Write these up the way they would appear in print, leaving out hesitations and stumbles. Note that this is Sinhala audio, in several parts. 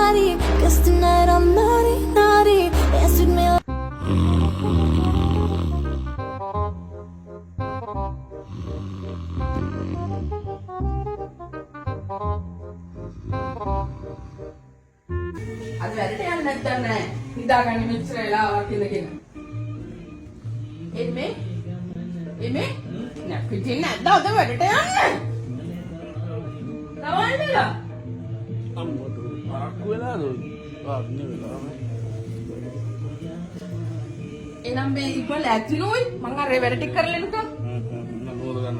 body. Guess tonight I'm naughty, naughty. Dance with me. අද වැඩට යන්න නැත්තම් නෑ. හිතාගන්න මෙච්චර වෙලාවක් ඉඳගෙන. එමේ නෑ පිටින් නැද්ද අද වැඩට යන්න? තවන්නලා. අම්මට පරක්කු වෙලාද? ආන්නේ වෙලාව. එනම් මේ ඉක්වල ඇතුළුයි මං අර වැඩ ටික කරලා එනකම්. නෝද ගන්න.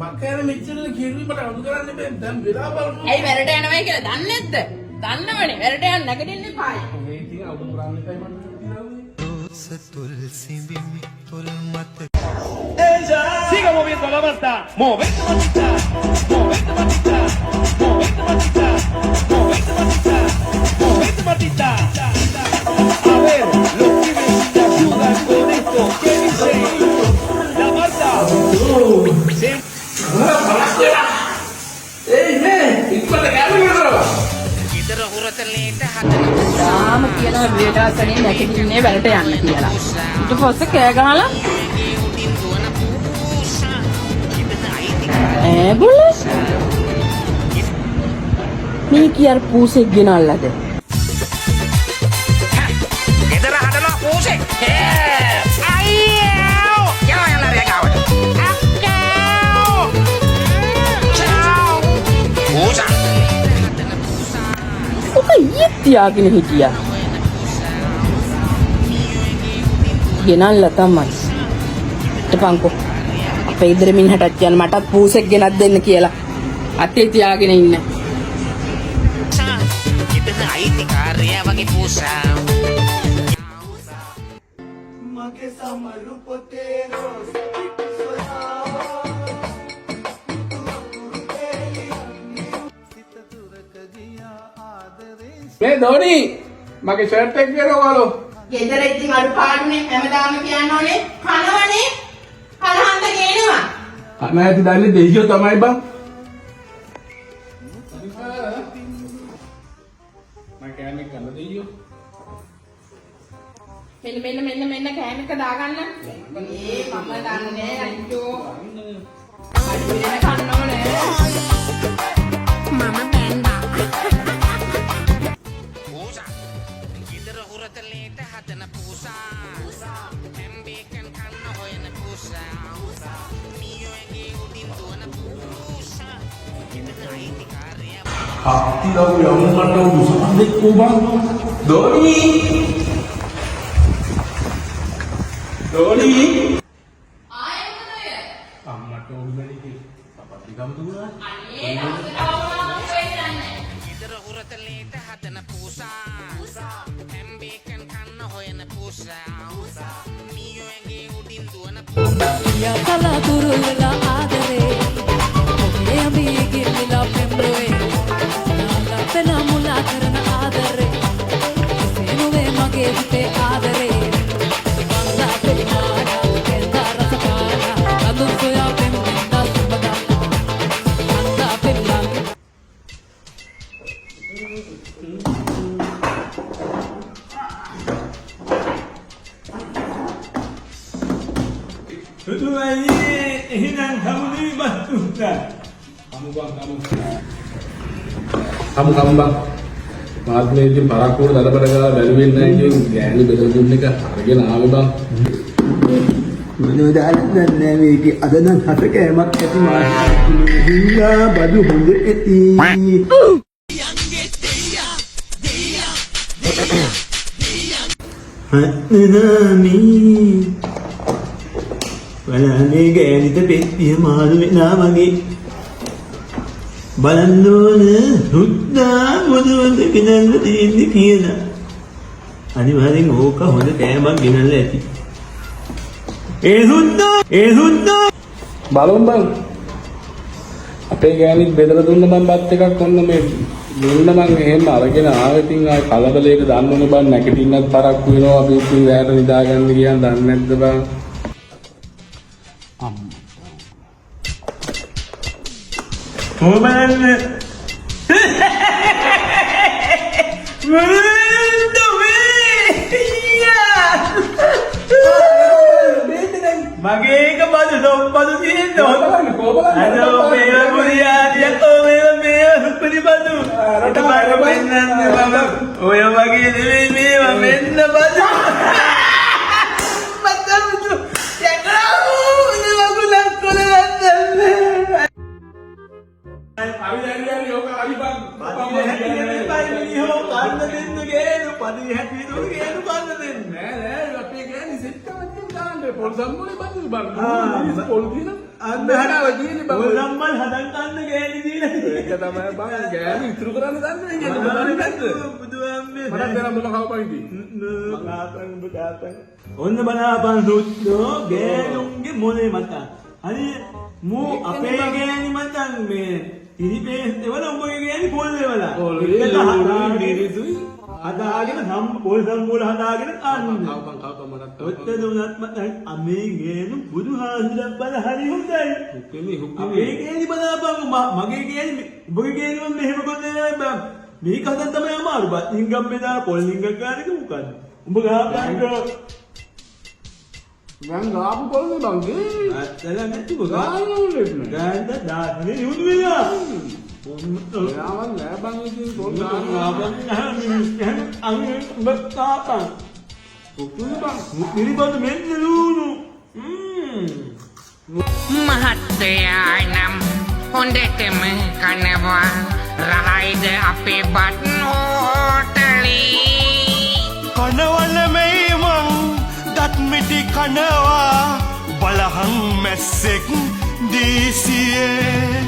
මක්කේ මෙච්චර කිරුයි මට අඳු කරන්න බෑ. දැන් වෙලා බලන්න. ඇයි වැඩට යනවයි කියලා දන්නේ නැද්ද? දන්නවනේ වැඩට යන්න නැගිටින්න එපායි. මේ ඉතින් අඳු කරන්න එකයි මට Siga moviendo la banda, movete matita, movete matita, movete matita, movete matita, movete matita. A ver, los pibes te ayudan con esto, ¿qué dicen? La banda. තාම කියන වේදාසනේ නැගිටින්නේ වැඩට යන්න කියලා. ඊට පස්සේ කෑ ගහලා බුල මේ කියාර පූසෙක් ගෙනල්ලාද? ගෙදර හදනවා පූසෙක්. අයියෝ! යනවා යන්න රේගාවට. අක්කෝ! චාව්! පූසා. ඔක ඊයේ තියාගෙන හිටියා. ගෙනල්ලා තමයි. ඊටපන්කෝ අපේ ඉදිරි මිනිහටත් කියන්න මටත් පූසෙක් ගෙනත් දෙන්න කියලා. අතේ තියාගෙන ඉන්න. ගෙදර අයිතිකාරයා වගේ පූසා. මගේ සමරු පොතේ රෝස් මේ ධෝනි මගේ ෂර්ට් එක ගේන ඔයාලෝ ගෙදර ඉතින් අඩුපාඩුනේ හැමදාම කියන්න ඕනේ කනවනේ කනහන්ද ගේනවා. අනායති දන්නේ දෙයියෝ තමයි බං. මම කෑමක් ගන්න දෙයියෝ. මෙන්න කෑම එක දාගන්න. මේ මම දන්නේ අයියෝ. අඩු වෙන කන්න ඕනේ. මම බැන්දා. පූසා. ගෙදර හුරතලේට හදන පූසා. හැම්බේකන් කන්න හොයන පූසා. මියෝගේ උඩින් දුවන පූසා. ගෙදර අයිතිකාරයා හත්තිලව යමුකට උසන්දෙක් කොබන් ධෝනි ආයෙ මොකද? අම්මට ඕනෙලි කි අපත් ගම දුනා අනේ අප්සරාවම වෙන්නේ. ගෙදර හුරතලේට හදන පූසා. හැම්බේකන් කන්න හොයන පූසා. මියෝගේ උඩින් දුවන Ya kalaturula adare Oke ami gillila pemroe Nala pena mula karana adare Senuve mage vite adare Banda pelimana kenda rasakana Kadun soya pemminda subada Banda pelimana එහෙනම් හමුනේ බස්තුන්ට. කමු බං මාත් මේ ඉතින් පරක්කුවට දඩබඩ ගාලා බැලුවෙන්නේ නැහැ ඉතින් ගෑනු බෙදලා දුන්න එක අරගෙන ආවේ බං. මොනවද අල්ලන්නේ මේකේ අද නම් හත කෑමක් ඇති මාත් හින්දා බඩු හොඳ ඇති හත්නනාමි බලන්නේ ගෑනිට පෙට්ටිය මාළු වෙනා වගේ බලන්න ඕන රුද්දා මොනවද ගෙනල්ලා තියෙන්නේ කියලා අනිවාර්යෙන් ඕක හොඳ කෑමක් ගෙනල්ලා ඇති ඒ රුද්දා බලමු බං අපේ ගෑණිත් බෙදලා දුන්න මම බත් එකක් ඔන්න මේ දුන්න මං එහෙම අරගෙන ආවෙ ඉතින් ආයි කලබලයක දන්නෝනේ බං නැගිටින්නත් පරක්කු වෙනවා අපි ඉතින් රැයට නිදාගන්න කියන දන්නේ නැද්ද බං කොහොමද මගේ එක බදු සොම්බදු තියෙනවා. අදෝ මේ පුරියාදියක් මේ සුපිරි බදු. අට බාර වෙන්නන්නේ මම ඔය වගේ නෙවෙයි මේවා මෙන්න බදු. මතමුතු යකරා ඉන්නේ වගුලක් කොලන්නේ. අපි දැන් යෝක අරිබන් පදි හැටියෝ කන්න දෙන්න ගේනු පදි හැටියෝ ගේනු කන්න දෙන්න. නෑ අපේ ගෑණි සෙට් එකක් දාන්න පොල් සම්මුලේ බදු බං පොල් දින අන්න හදාව තියෙන්නේ බං. ඔය සම්මල් හදන් කන්න ගෑනි දීලා. ඒක තමයි බං ගෑණි ඉතුරු කරන්න දන්නේ කියන්නේ නැද්ද? බුදුහාමේ මට දැන් මොන කවපයිද? ඔන්න බලාපන් සුද්දෝ ගෑනුන්ගේ මොලේ මත. හරි මෝ අපේ ගෑනි මතන් මේ ඉරිපේස් දෙවල උඹගේ ගෑනි පොල් දෙවල. හදාගෙන සම් පොල් සම්මූල හදාගෙන කන්න. කවපන් මට ඔත්ත දුනත් මතන් අමේ ගෑනු බුදුහාමුදුරන් බල හරි හොඳයි. අපේ ගෑනි බලාපන් මගේ ගෑනි උඹගේ ගෑනි මම මෙහෙම කොන්නේ බං. මේක හදන්න තමයි අමාරු. බත් හින්ගම් බෙදා පොල් හින්ගම් ගන්න එක මොකද්ද? උඹ ගහපන් මං ගාපු පොල්නේ බං ගේ. ඇත්තල නැති මොකද? ගානෝනේ ගාන්ද දාන්නේ නියුදු වෙනවා. යාවන් නෑ බං ඉතින් පොල් ගාන ආපන් ගහන්න අංගෙ උඹ තාපන්. පුතුනේ බං. පිළිබඳ මෙන්න ලුණු. මහත්තයා නම් හොඳටම කනවා රහයිද අපේ බත් හෝටලේ කනවල මේමං දත් මිටි කනවා බලහන් මැස්සෙක් දීසියේ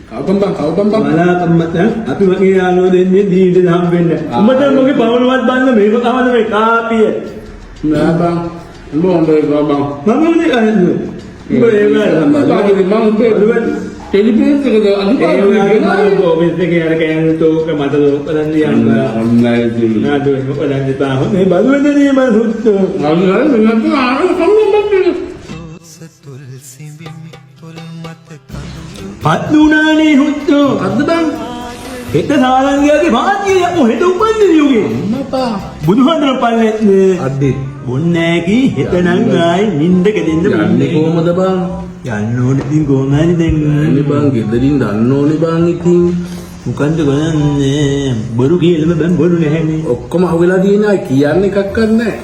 කවපන් බං බලාපන් මතන් අපි වගේ යාළුවෝ දෙන්නේ දීලා හම්බෙන්න. උඹට මොකේ පවනවත් බන්න මේක කවද මේ කාපිය. නෑ බං උඹ හොඳයි බං. මම උනේ අහන්නේ. උඹ ඒ වගේ මම උඹේ ටෙලිපේස් එකද අනිවාර්යයෙන්ම ඔබෙත් එකේ අර කෑම තෝක මට බලන්න යන්න. ඔන්නයි ඉතින්. නාදු බලන්න තා මේ බලුවේදී මම සුත්තෝ. අනිවාර්යෙන් මම ආන සම්බන්ධ පත්ුණානේ හුත්තෝ. අද්ද බං. හෙට සාලංගයාගේ වාද්‍යය මොහෙද උපන්නේ යෝගේ. අම්මපා බුදුහාඳුන පල්ලෙත් නේ. අද්දේ බොන්නේ කී හෙට නම් ආයි නින්දක දෙන්න යන්නේ කොහමද බං? යන්න ඕනේ ඉතින් කොහොමද දැන් යන්නේ බං ගෙදරින් දන්න ඕනේ බං ඉතින්. මොකන්ද කරන්නේ? බොරු කියලාම බං බොරු නැහැනේ. ඔක්කොම අහුවෙලා තියෙනවා කියන්න එකක් නැහැ.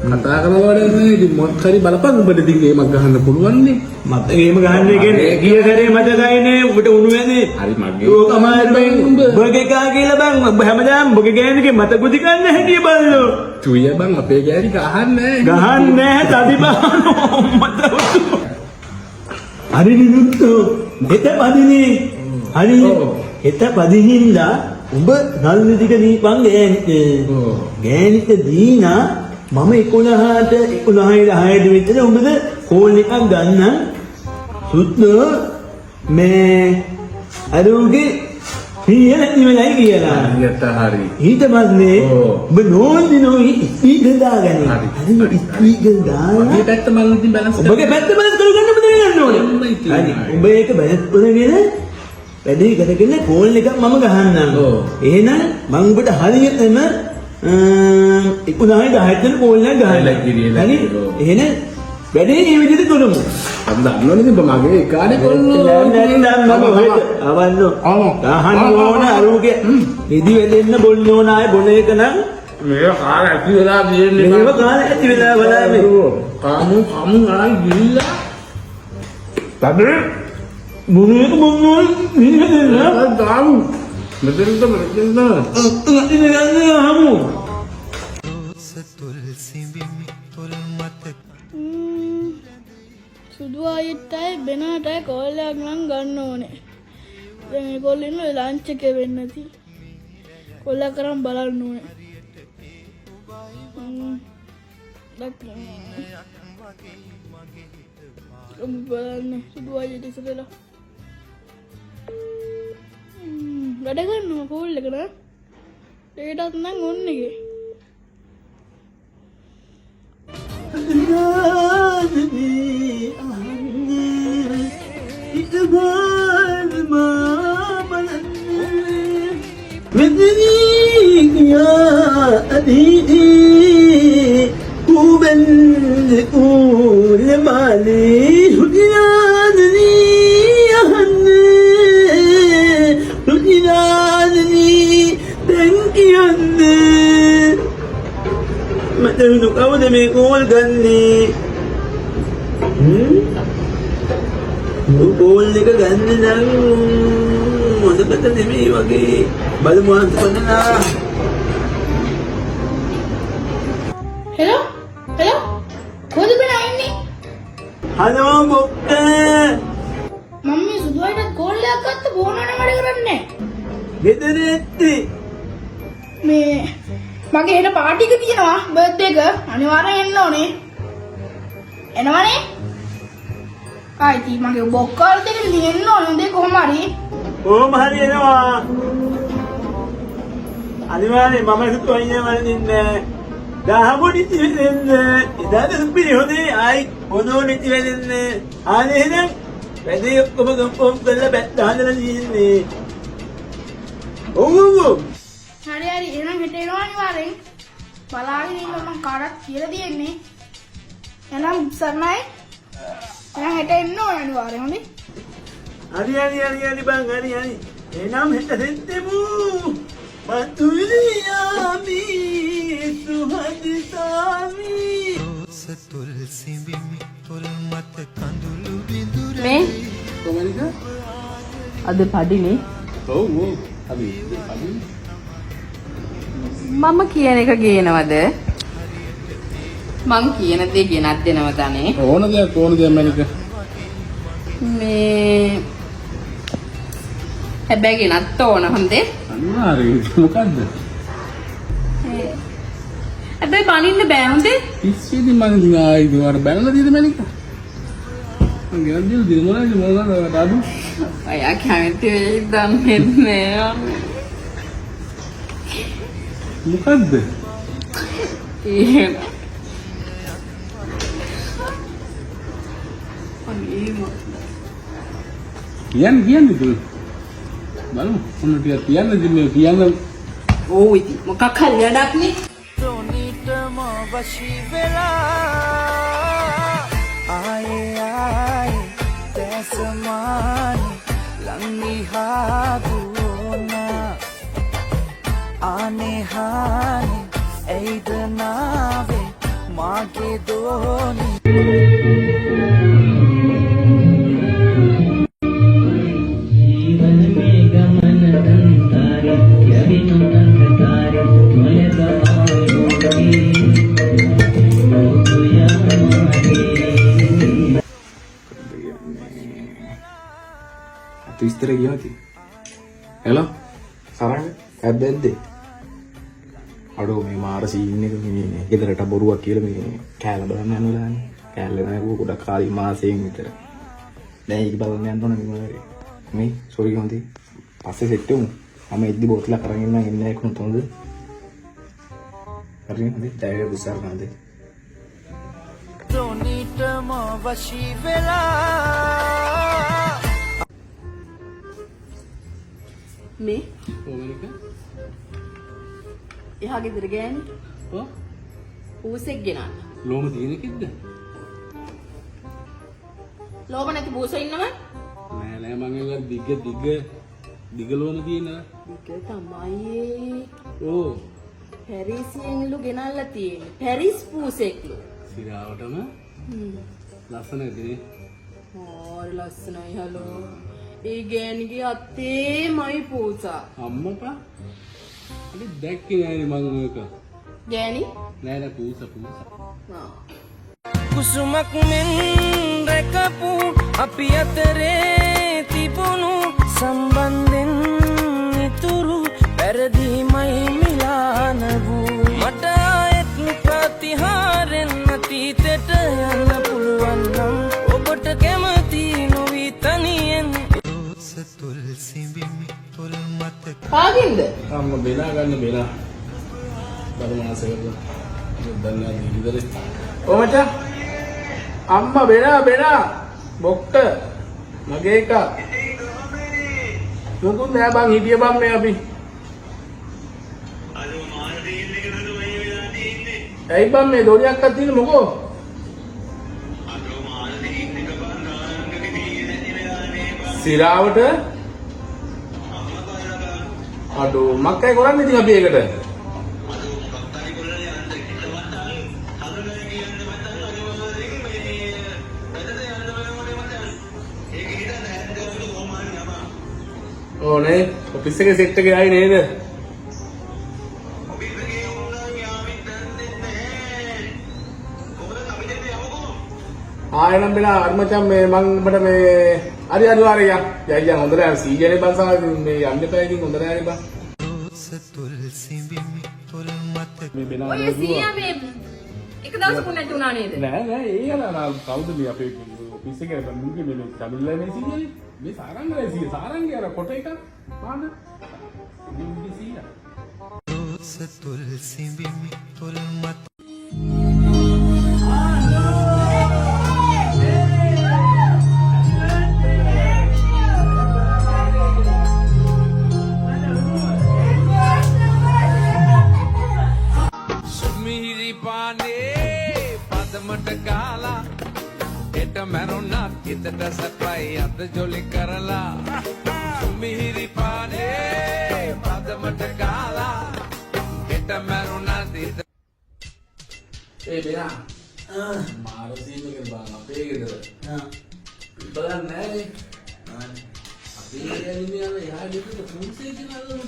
කතා කරනවා නේද? ඉතින් මොකක් හරි බලපන් උඹට ඉතින් ගේමක් ගහන්න පුළුවන් නේ. මට ගේම ගහන්නේ කියන්නේ ගිය සැරේ මතකයිනේ උඹට උණු වෙන්නේ. හරි මගේ. ඕක අමාරු බං. බගේ කා කියලා බං ඔබ හැමදාම බගේ ගෑනිගේ මත කුදි ගන්න හැටි බලෝ. චුයිය බං අපේ ගෑණි ගහන්නේ ගහන්නේ තදි බහනෝ මත උතු. හරි නිදුත්තෝ හෙට පදිනේ. හරි හෙට පදිහින්දා උඹ නල්ලි ටික දීපන් ගෑනිට. ගෑනිට දීනා මම 11ට 11ට විතර උඹද කෝල් එකක් ගන්න සුද්ධ මේ අරුගේ පිය නැති වෙලයි කියලා. හරියට හරි. ඊට පස්සේ ඔබ නෝන්දිනෝ ස්පීකර් දාගන්න. හරි ස්පීකර් දාලා මේ පැත්ත මම ඉතින් බැලන්ස් ඔබගේ පැත්ත බැලන්ස් කරගන්න ඔබ දැනගන්න ඕනේ. හරි. ඔබ ඒක බැලන්ස් කරගෙන වැඩේ කරගෙන කෝල් එකක් මම ගහන්නම්. එහෙනම් මම ඔබට හරියටම 11ට කෝල් එකක් ගහලා. හරි. එහෙනම් වැඩේ මේ විදිහට කරමු. අද දන්නවනේ ඉතින් මගේ කානේ කොල්ලෝ නැත්නම් මම හොයද අවන්නෝ ගහන්න ඕන අරුගේ ඉදි වෙලෙන්න බොන්න ඕන ආයේ බොන එක නම් මේ කාල ඇති වෙලා තියෙන්නේ මේව කාලේ ඇති වෙලා බලන්නේ කමු ආයි ගිහිල්ලා තදේ බොන එක බොන්නෝ නිකන් දාමු මෙතනට ඉතින් හමු සුදු අයිටයි බෙනාටයි කෝල් එකක් නම් ගන්න ඕනේ. දැන් මේගොල්ලෝ ඉන්නේ ලන්ච් එකේ වෙන්න ඇති. කොල්ල කරන් බලන්න ඕනේ. බලන්න සුදු අයිට ඉස්සෙල්ලා. වැඩ ගන්නවා කෝල් එක නා. ඒකටත් නම් ඕන්නේ එකේ. යා අදීදී ඌබෙන් ඌලමාලී හුදිනාදනී අහන්නේ හුදිනාදනී දැන් කියන්නේ මට කවුද මේ කෝල් ගන්නේ කෝල් එක ගන්න නම් හොඳ පැත්ත නෙමෙයි වගේ බලමු අන්තපදනා හෙලෝ හෙලෝ කොහෙද බෙනා ඉන්නේ? හලෝ බොක්ක මම මේ සුදුවයිට කෝල් එකක් ගත්ත බෝනන වැඩ කරන්නේ. ගෙදර ඇත්තේ මේ මගේ හෙට පාටි එක තියෙනවා බර්ත්ඩේ එක අනිවාර්යෙන් එන්න ඕනේ. එනවනේ? ආයිති මගේ බොක්කල් දෙක ඉතින් එන්න ඕනේ දෙක කොහොම හරි. කොහොම හරි එනවා අනිවාර්යෙන් මම හිතුවා වලින්නේ දහමුඩි වෙන්න ඉදාද සුපිරි හොදේ ආයි හොදෝනි වෙන්න ආනේ එහෙනම් වැඩි ඔක්කොම ගම්පොම් කරලා බැත් හදලා තියෙන්නේ ඔව් හරි හරි එහෙනම් හෙට එනවා අනිවාර්යෙන්. බලාගෙන ඉන්න මම කාටවත් කියලා දෙන්නේ. එහෙනම් සර්ණයි. එහෙනම් හෙට එන්න ඕනේ අනිවාර්යෙන් හොඳේ. හරි බං හරි එහෙනම් හෙට දෙන්නමු මතුලියාමි සුහදිතාමි මේ කොමනික අද පඩිනේ ඔව් අපි මම කියන එක ගේනවද? මං කියන දේ ගෙනත් දෙනවද අනේ? ඕන දෙයක් මනික මේ හැබැයි ගෙනත් ඕන හොඳේ. අනිවාර්යයෙන් මොකද්ද හැබැයි බනින්න බෑ හොඳේ. ඉස්සෙදි මම ඉතින් ආයි දුවර බැලලා දීද මනික මම ගෙනත් දීලා මොනවද දාදු අයියා කැමති වෙයි දන්නේ නැහැ. මොකද්ද එහෙම කියන්නේ දුල් බලමු මොන ටිකක් කියන්න ඕ ඉතින් මොකක් හරි වැඩක් නේ. තොනිටම වශී වෙලා ආයේ තැසමානි ලංගිහා දුවනා ආනේ හානේ ඇයිද නාවේ මාගේ දෝනි විස්තර කියවති හෙලෝ සරංග ඇද්දැද්ද අඩෝ මේ මාර සීන් එක මේ ගෙදරට බොරුවක් කියලා මේ කෑල්ල බලන්න යන වෙලාවනේ කෑල්ල නෑකෝ ගොඩක් කාලේ මාසෙකින් විතර දැන් ඒක බලන්න යන්න ඕන මේ සෝරි හොඳේ පස්සේ සෙට් වෙමු මම ඉද්දි බෝතලක් අරන් ඉන්නම් එන්නේ කොහොමද හොඳ හරි හොඳේ දැන් බුසාර නේද තොනිටම වශී වෙලා මේ කොමනික එහා ගෙදර ගෑණි ඔව් පූසෙක් ගෙනන්න. ලෝම තියෙන කිද්ද ලෝම නැති පූස ඉන්නව? නෑ මම ඒක දිග ලෝම තියෙනවා ඒක තමයි. ඕ පැරිසියෙන්ලු ගෙනල්ලා තියෙන්නේ. පැරිස් පූසෙක්ලු. සිරාවටම ලස්සනයිනේ හරි ලස්සනයි හලෝ. ඒ ගෑණිගේ අත්තේමයි පූසා. අම්මපා ඉතින් දැක්කේ නෑනේ මම මේක ගෑණි නෑ පූස කුසුමක් මෙන් රැකපු අපි අතරේ තිබුණු සම්බන්ධෙන් ඉතුරු පැරදීමයි මිලාන වූ මට ආයෙත් ප්‍රතිහාරෙන් අතීතයට යන්න පුළුවන් නම් ඔබට කැමති නොවි තනියෙන් කාගෙන්ද? අම්ම බෙලා ගන්න බෙලා බරමාසෙකට දන්නා දීවිදලේ ඔ මචං අම්මා බෙලා බොක්ක මගේ එක මොකුත් නෑ බං හිටිය බං මේ අපි ඇයි බං මේ දොරියක් අත් තියෙන මොකෝ? සිරාවට අඩෝ මක්කයි කරන්නේ ඉතින් අපි ඒකට. ඕනේ ඔෆිස් එකේ සෙට් එකේ ආයි නේද? ආයෙනම් බලා අර්මචම් මේ මං ඔබට මේ හරි අනිවාර්යයෙන් යයි හොඳට සීජනේ බංසා මේ යන්න එපා ඉතින් හොඳට යන්න බං. මේ බෙනා ඔය සීයා මේ එක දවසක් නැති වුණා නේද? නෑ ඒ යනවා කවුද මේ අපේ ඔෆිස් එකේ මුගේ මේ තමිල්ලනේ සීජනේ මේ සාරංගලේ සීයා සාරංගේ අර කොට එක පාන මේ සීයා සතුල් සිඹිමි තොල් මත මැරුණත් හිතට සැපයි අද ජොලි කරලා මිහිරි පානේ පදමට ගාලා හෙට මැරුණත් හිත ඒ බෙනා මාර සීමක බං අපේ ගෙදර බලන්න නෑනේ අපේ ඇනිමේ යන යා දෙකට පුංසේ කියලා බං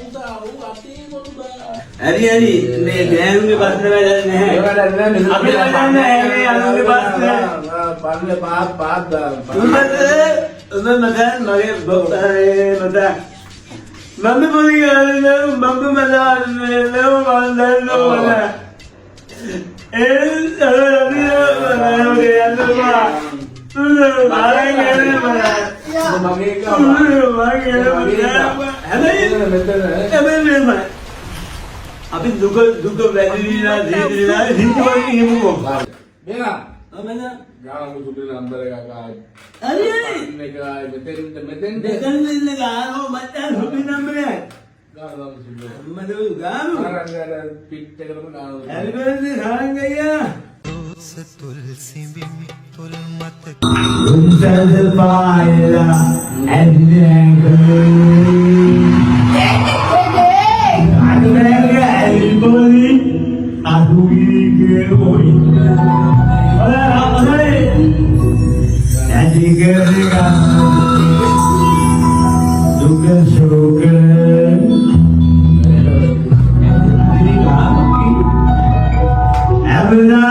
පුතා ඌ අපේ මොන බං හරි මේ ගෑනුගේ ප්‍රශ්න වැඩක් නැහැ. ඒ වැඩක් නෑ අපි බලන්නේ මේ අනුගේ ප්‍රශ්න. පල්ලේ පාත් උඹ මගන් මගේ බොක්තරේ මත මම පොඩි ගානේ මම මලාන්නේ නෝ මන්දන්නෝ මල ඒ සරලනේ යන්නවා මගේ අපි දුක වැඩිලා දීලා හිතුවා කියමුකෝ බෙනා අමන ගානු සුපිරි නම්බර එකක් ආයි හරි මෙතෙන් දෙකන් ඉන්න ගානෝ මචං සුපිරි නම්බර එකක් ගානු සුපිරි අම්මද ගානු අර පිට් එකටම ගානු හැපි බර්ත්ඩේ සාරංගయ్యා සතුල් සිඹිමි තොල් මත උන්සල් පායලා ඇද්දේ Everybody, aduige hoy. Hola, hola. Adige riga. Duga suga. Abna.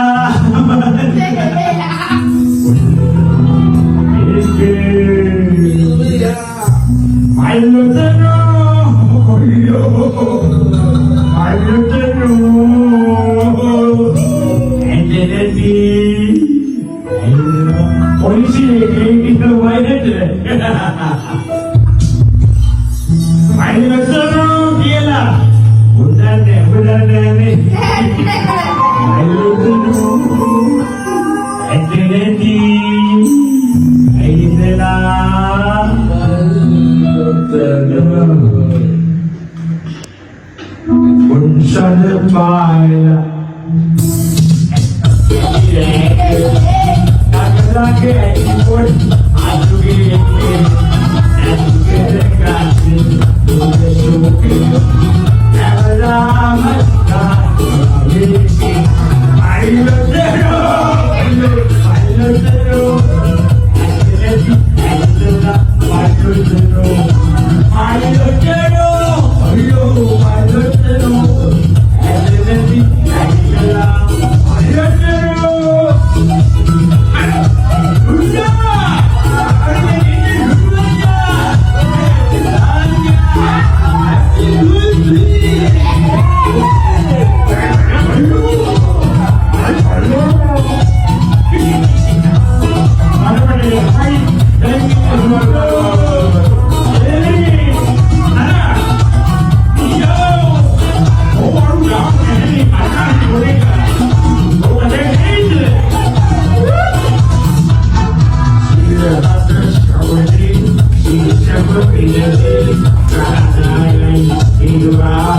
Wow.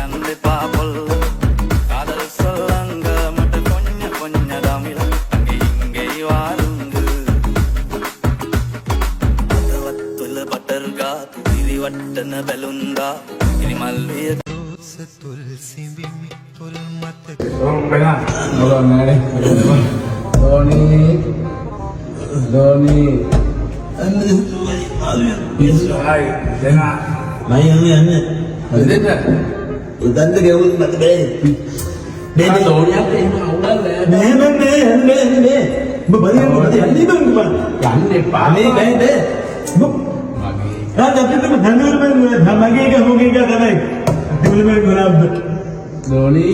යන්න පාපොල් කාදල් සොල්ලංග මට කොඤ්ඤ කොඤ්ඤ දමිල ගෙයින්ගෙයි වාරුංග අතවත්තුල බටර් ගාපු ඉරිවට්ටන බැලුන්දා ඉරිමල්විය රෝස තුල් සිඹිමි තුල් මතක උදන්ද ගෙවුන් මත බෑ ධෝනියක් එහෙම අවුලක් නෑ ඔබ බලන්න මොකද යන්නේ බං යන්න එපා මේ බෑ අපිට හඳුනන මගේ එක හොගේ එක තමයි දුලමේ ගොරබ්බ ධෝනි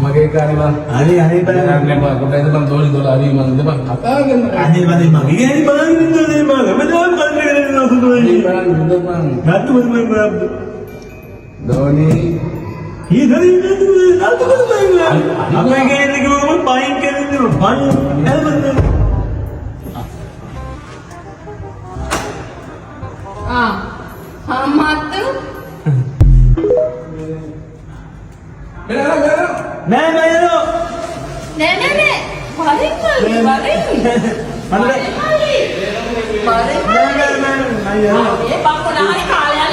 මගේ කාරේ බං අනේ බෑ නෑ බං කොටයිද බං ධෝනි දොල හරි මන් දෙපන් කතා කරන්න අනේ මගේ ගෑණි බලන් ඉන්නනේ මම හැමදාම කල්පනා කරගෙන ඉන්නවා සුදුයි බං බං නැත්තු මම ගොරබ්බ ධෝනි ඊදරින් නැත්තු මම අපේ ගෑණි කිව්වම පයින් කෙලින්න පයින් එල්බන්න මත්තු නෑ නෑ යනවා නෑ වරින් ඒ බක්කොනාරි කාලයන්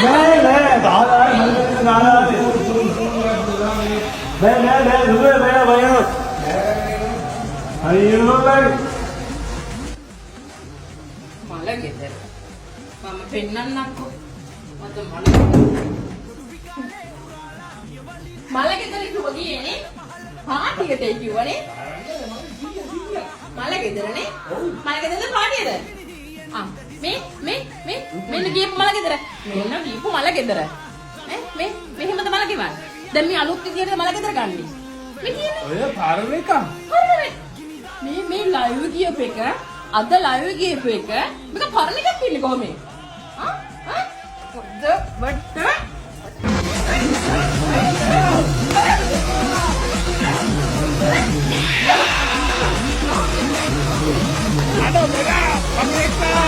මල ගෙදර මම පෙන්නන්නම්කෝ මත මල ගෙදර කිව්ව ගියේනේ පාටියට කිව්වනේ මල ගෙදරනේ මල ගෙදරද පාටියද මෙන්න ගියපු මල ගෙදර මෙන්න ගියපු මල ගෙදර මෙහෙමද මල ගෙවන්නේ දැන් මේ අලුත් විදියට මල ගෙදර ගන්නේ මේ කියන්නේ ඔය පරම එක මේ ලයිව් ගියපු එක අද ලයිව් ගියපු එක මේක පරණ එකක් කියන්නේ කොහොමද Aduh, pega! Pemerintah!